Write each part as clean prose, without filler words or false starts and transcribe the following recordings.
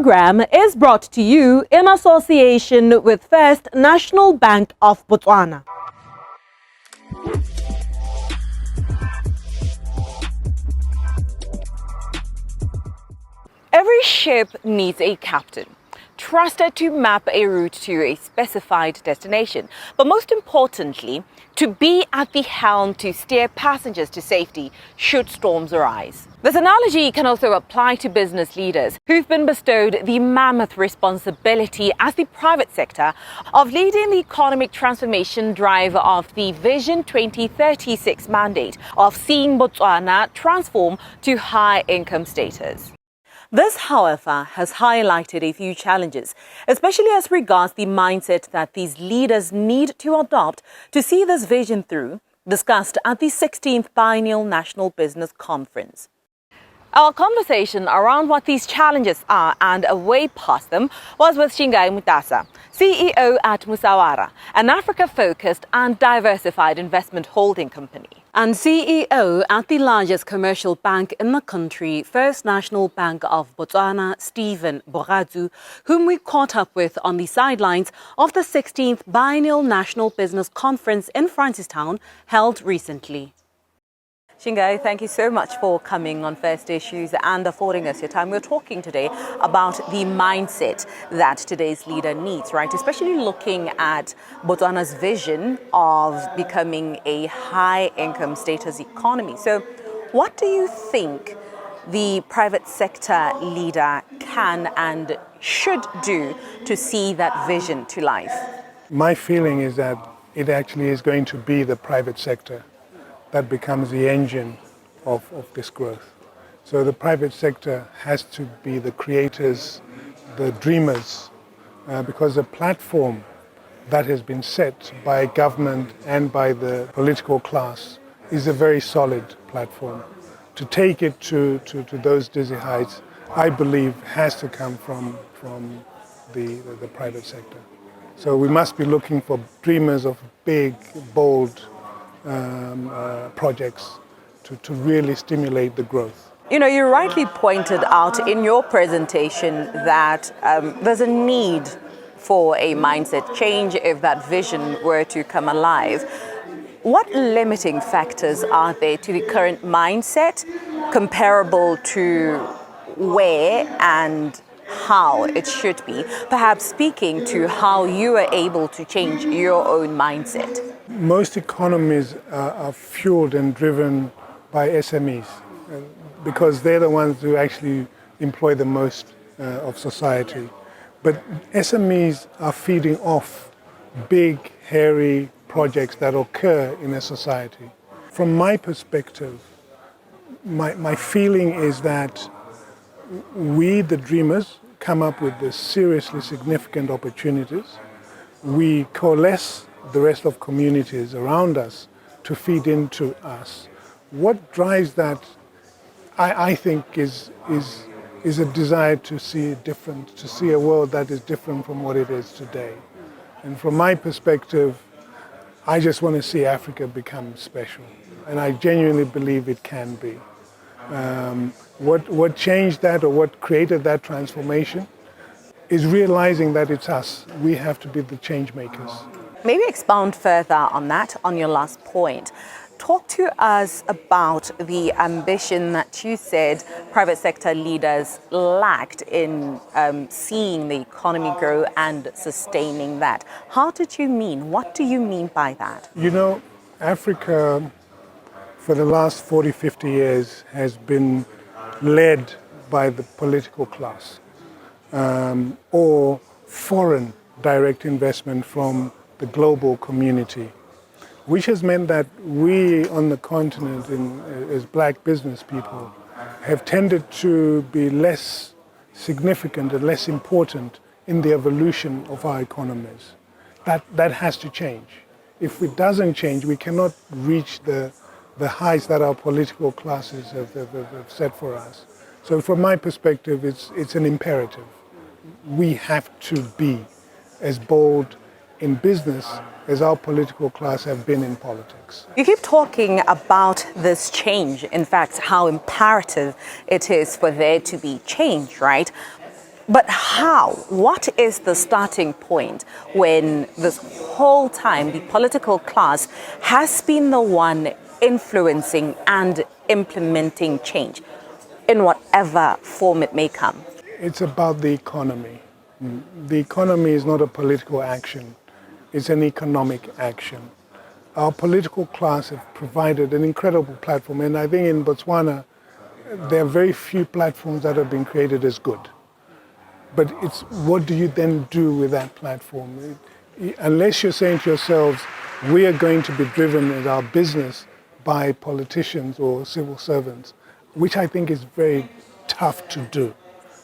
program is brought to you in association with First National Bank of Botswana. Every ship needs a captain, trusted to map a route to a specified destination, but most importantly, to be at the helm to steer passengers to safety should storms arise. This analogy can also apply to business leaders who've been bestowed the mammoth responsibility as the private sector of leading the economic transformation drive of the Vision 2036 mandate of seeing Botswana transform to high income status. This, however, has highlighted a few challenges, especially as regards the mindset that these leaders need to adopt to see this vision through, discussed at the 16th Biennial National Business Conference. Our conversation around what these challenges are and a way past them was with Shingai Mutasa, CEO at Musawara, an Africa-focused and diversified investment holding company, and CEO at the largest commercial bank in the country, First National Bank of Botswana, Stephen Bogadzu, whom we caught up with on the sidelines of the 16th Biennial National Business Conference in Francistown held recently. Shingai, thank you so much for coming on First Issues and affording us your time. We're talking today about the mindset that today's leader needs, right? Especially looking at Botswana's vision of becoming a high-income status economy. So what do you think the private sector leader can and should do to see that vision to life? My feeling is that it actually is going to be the private sector that becomes the engine of this growth. So the private sector has to be the creators, the dreamers, because the platform that has been set by government and by the political class is a very solid platform. To take it to those dizzy heights, I believe, has to come from the private sector. So we must be looking for dreamers of big, bold projects to really stimulate the growth. You know, you rightly pointed out in your presentation that there's a need for a mindset change if that vision were to come alive. What limiting factors are there to the current mindset comparable to where and how it should be, perhaps speaking to how you are able to change your own mindset? Most economies are fueled and driven by SMEs because they're the ones who actually employ the most of society. But SMEs are feeding off big, hairy projects that occur in a society. From my perspective, my feeling is that we, the dreamers, come up with the seriously significant opportunities. We coalesce the rest of communities around us to feed into us. What drives that, I think, is a desire to see different, to see a world that is different from what it is today. And from my perspective, I just want to see Africa become special. And I genuinely believe it can be. What changed that, or what created that transformation, is realizing that it's us. We have to be the change makers. Maybe expound further on that, on your last point. Talk to us about the ambition that you said private sector leaders lacked in seeing the economy grow and sustaining that. How did you mean? What do you mean by that? You know, Africa, for the last 40, 50 years, has been led by the political class or foreign direct investment from the global community, which has meant that we on the continent, as black business people, have tended to be less significant and less important in the evolution of our economies. That has to change. If it doesn't change, we cannot reach the heights that our political classes have set for us. So from my perspective, it's an imperative. We have to be as bold in business as our political class have been in politics. You keep talking about this change, in fact, how imperative it is for there to be change, right? But how? What is the starting point when this whole time the political class has been the one influencing and implementing change in whatever form it may come? It's about the economy. The economy is not a political action, it's an economic action. Our political class have provided an incredible platform, and I think in Botswana, there are very few platforms that have been created as good. But it's what do you then do with that platform? Unless you're saying to yourselves, we are going to be driven in our business by politicians or civil servants, which I think is very tough to do.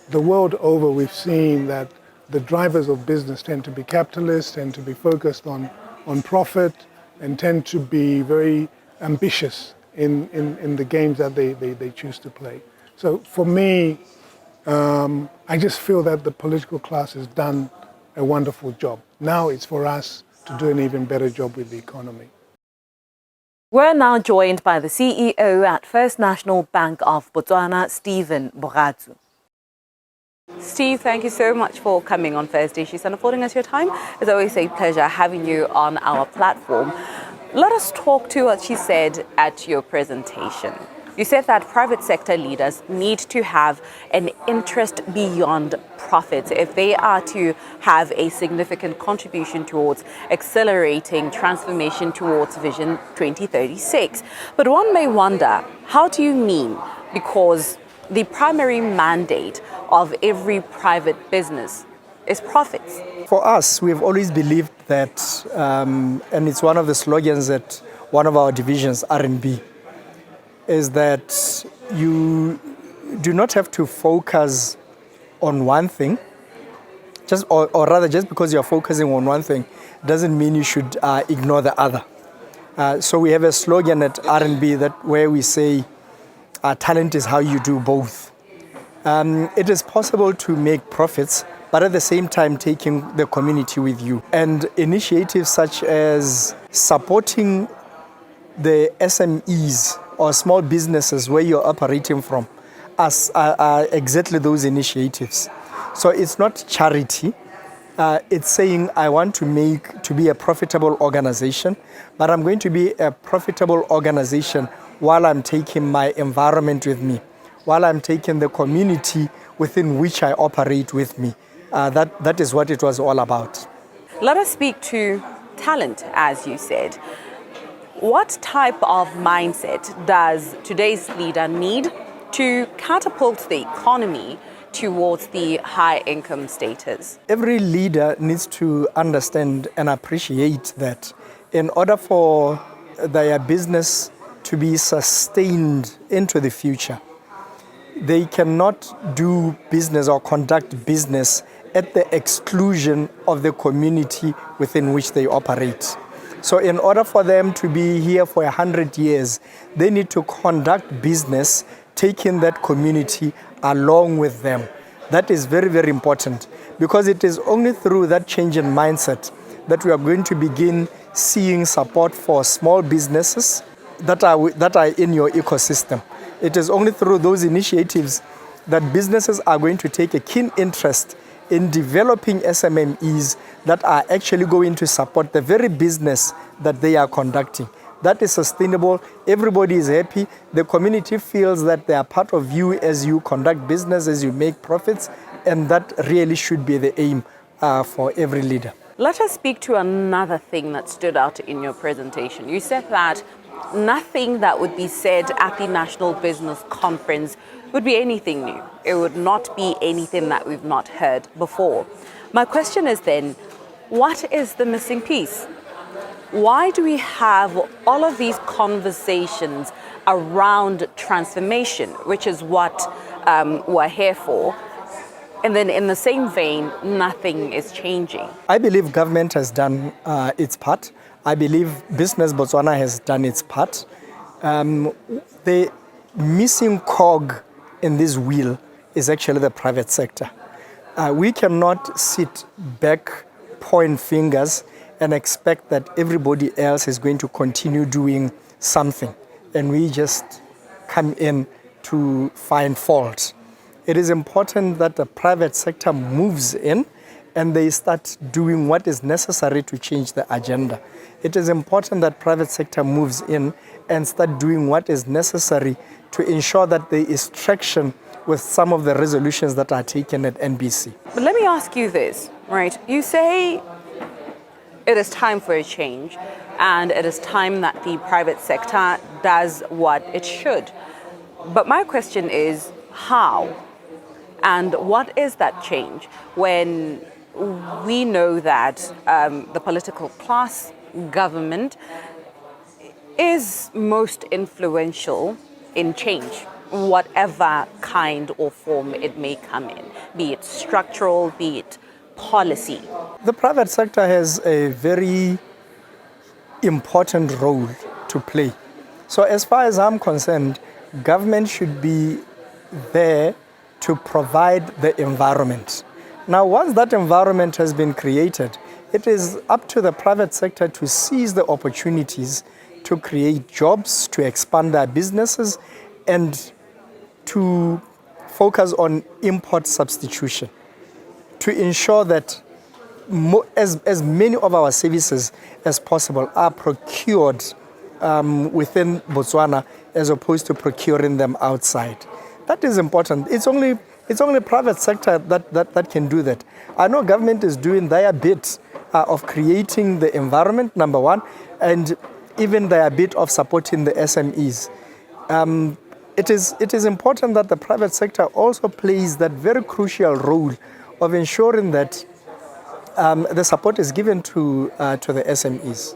The world over, we've seen that the drivers of business tend to be capitalists, tend to be focused on profit, and tend to be very ambitious in the games that they choose to play. So for me, I just feel that the political class has done a wonderful job. Now it's for us to do an even better job with the economy. We're now joined by the CEO at First National Bank of Botswana, Stephen Boratsu. Steve, thank you so much for coming on First Issues and affording us your time. It's always a pleasure having you on our platform. Let us talk to what you said at your presentation. You said that private sector leaders need to have an interest beyond profits if they are to have a significant contribution towards accelerating transformation towards Vision 2036. But one may wonder, how do you mean? Because the primary mandate of every private business is profits. For us, we've always believed that, and it's one of the slogans at one of our divisions, R&B, is that you do not have to focus on one thing, or rather just because you're focusing on one thing doesn't mean you should ignore the other. So we have a slogan at R&B where we say, talent is how you do both. It is possible to make profits, but at the same time taking the community with you. And initiatives such as supporting the SMEs or small businesses where you're operating from are exactly those initiatives. So it's not charity. It's saying I want to be a profitable organization, but I'm going to be a profitable organization while I'm taking my environment with me, while I'm taking the community within which I operate with me. That is what it was all about. Let us speak to talent, as you said. What type of mindset does today's leader need to catapult the economy towards the high income status? Every leader needs to understand and appreciate that in order for their business to be sustained into the future, they cannot do business or conduct business at the exclusion of the community within which they operate. So in order for them to be here for 100 years, they need to conduct business taking that community along with them. That is very, very important, because it is only through that change in mindset that we are going to begin seeing support for small businesses that are in your ecosystem. It is only through those initiatives that businesses are going to take a keen interest in developing SMMEs that are actually going to support the very business that they are conducting. That is sustainable. Everybody is happy. The community feels that they are part of you as you conduct business, as you make profits, and that really should be the aim for every leader. Let us speak to another thing that stood out in your presentation. You said that nothing that would be said at the National Business Conference would be anything new. It would not be anything that we've not heard before. My question is then, what is the missing piece? Why do we have all of these conversations around transformation, which is what we're here for, and then in the same vein, nothing is changing? I believe government has done its part. I believe Business Botswana has done its part. The missing cog in this wheel is actually the private sector. We cannot sit back, point fingers, and expect that everybody else is going to continue doing something, and we just come in to find fault. It is important that the private sector moves in and they start doing what is necessary to change the agenda. It is important that private sector moves in and start doing what is necessary to ensure that there is traction with some of the resolutions that are taken at NBC. But let me ask you this, right? You say it is time for a change and it is time that the private sector does what it should. But my question is, how? And what is that change when we know that the political class, government, is most influential in change, whatever kind or form it may come in, be it structural, be it policy? The private sector has a very important role to play. So as far as I'm concerned, government should be there to provide the environment. Now, once that environment has been created, it is up to the private sector to seize the opportunities to create jobs, to expand their businesses, and to focus on import substitution, to ensure that as many of our services as possible are procured within Botswana as opposed to procuring them outside. That is important. It's only private sector that can do that. I know government is doing their bit of creating the environment, number one, and even their bit of supporting the SMEs. It is important that the private sector also plays that very crucial role of ensuring that the support is given to the SMEs.